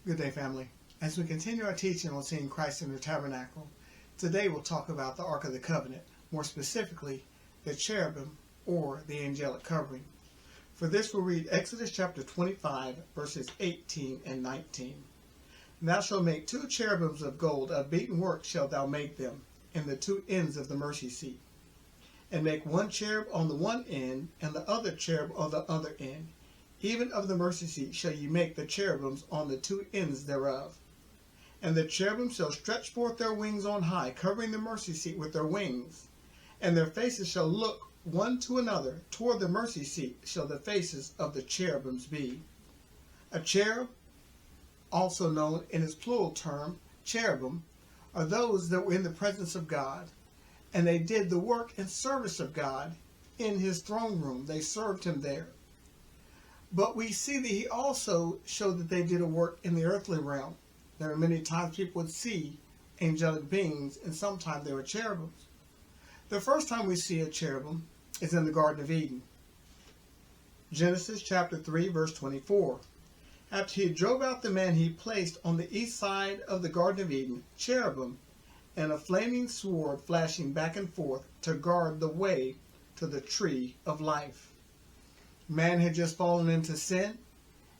Good day, family. As we continue our teaching on seeing Christ in the Tabernacle, today we'll talk about the Ark of the Covenant, more specifically, the Cherubim, or the Angelic covering. For this we'll read Exodus chapter 25, verses 18 and 19. Thou shalt make 2 cherubims of gold, of beaten work shalt thou make them, in the 2 ends of the mercy seat. And make 1 cherub on the one end, and the other cherub on the other end. Even of the mercy seat shall ye make the cherubims on the 2 ends thereof. And the cherubim shall stretch forth their wings on high, covering the mercy seat with their wings. And their faces shall look one to another. Toward the mercy seat shall the faces of the cherubims be. A cherub, also known in its plural term, cherubim, are those that were in the presence of God. And they did the work and service of God in his throne room. They served him there. But we see that he also showed that they did a work in the earthly realm. There are many times people would see angelic beings, and sometimes they were cherubims. The first time we see a cherubim is in the Garden of Eden. Genesis chapter 3, verse 24. After he drove out the man, he placed on the east side of the Garden of Eden cherubim and a flaming sword flashing back and forth to guard the way to the tree of life. Man had just fallen into sin,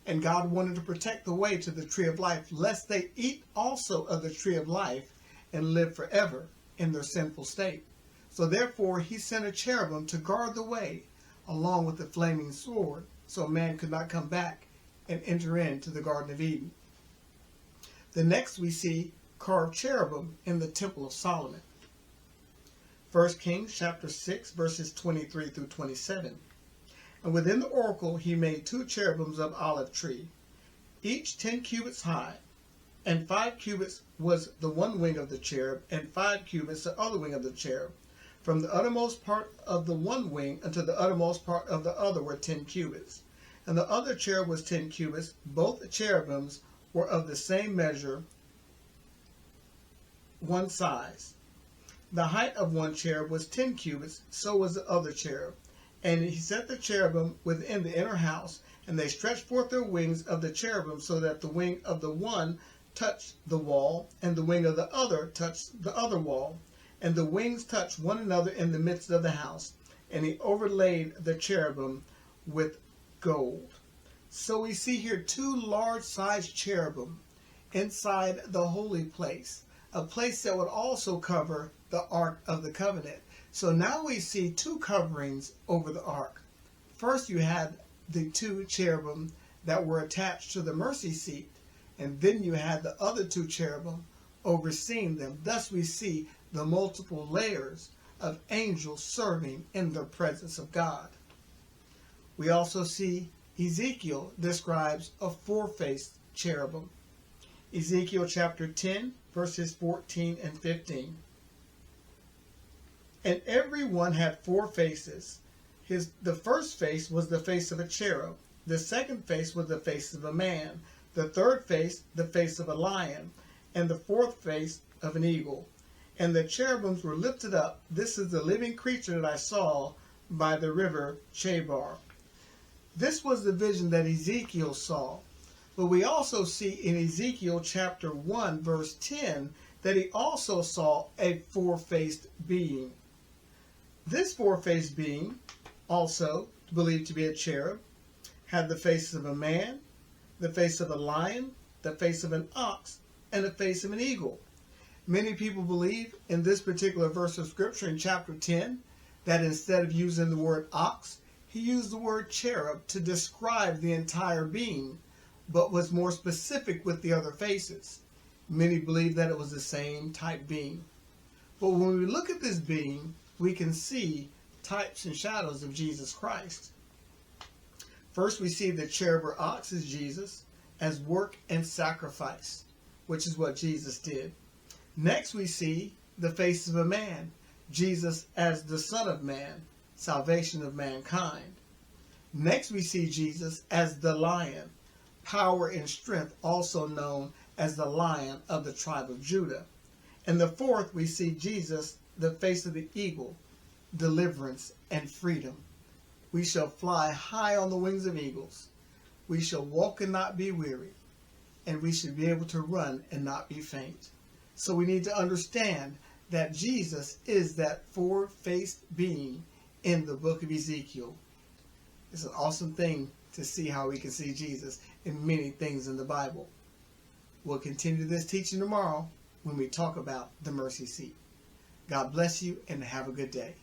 and God wanted to protect the way to the tree of life, lest they eat also of the tree of life and live forever in their sinful state. So therefore he sent a cherubim to guard the way, along with the flaming sword, so man could not come back and enter into the Garden of Eden. The next we see carved cherubim in the Temple of Solomon. 1 Kings chapter 6, verses 23 through 27. And within the oracle he made 2 cherubims of olive tree, each 10 cubits high, and 5 cubits was the one wing of the cherub, and 5 cubits the other wing of the cherub. From the uttermost part of the one wing unto the uttermost part of the other were 10 cubits. And the other cherub was 10 cubits. Both the cherubims were of the same measure, one size. The height of one cherub was 10 cubits, so was the other cherub. And he set the cherubim within the inner house, and they stretched forth their wings of the cherubim, so that the wing of the one touched the wall, and the wing of the other touched the other wall. And the wings touched one another in the midst of the house. And he overlaid the cherubim with gold. So we see here 2 large-sized cherubim inside the holy place, a place that would also cover the Ark of the Covenant. So now we see 2 coverings over the ark. First you had the 2 cherubim that were attached to the mercy seat, and then you had the other 2 cherubim overseeing them. Thus we see the multiple layers of angels serving in the presence of God. We also see Ezekiel describes a 4-faced cherubim. Ezekiel chapter 10, verses 14 and 15. And every one had 4 faces. The first face was the face of a cherub. The second face was the face of a man. The third face, the face of a lion. And the fourth face of an eagle. And the cherubims were lifted up. This is the living creature that I saw by the river Chebar. This was the vision that Ezekiel saw. But we also see in Ezekiel chapter 1, verse 10, that he also saw a 4-faced being. This 4-faced being, also believed to be a cherub, had the face of a man, the face of a lion, the face of an ox, and the face of an eagle. Many people believe in this particular verse of Scripture in chapter 10 that instead of using the word ox, he used the word cherub to describe the entire being, but was more specific with the other faces. Many believe that it was the same type being. But when we look at this being, we can see types and shadows of Jesus Christ. First, we see the cherub or ox is Jesus as work and sacrifice, which is what Jesus did. Next, we see the face of a man, Jesus as the Son of Man, salvation of mankind. Next, we see Jesus as the lion, power and strength, also known as the Lion of the tribe of Judah. And the fourth, we see Jesus, the face of the eagle, deliverance and freedom. We shall fly high on the wings of eagles. We shall walk and not be weary, and we should be able to run and not be faint. So we need to understand that Jesus is that four-faced being in the book of Ezekiel. It's an awesome thing to see how we can see Jesus in many things in the Bible. We'll continue this teaching tomorrow when we talk about the mercy seat. God bless you and have a good day.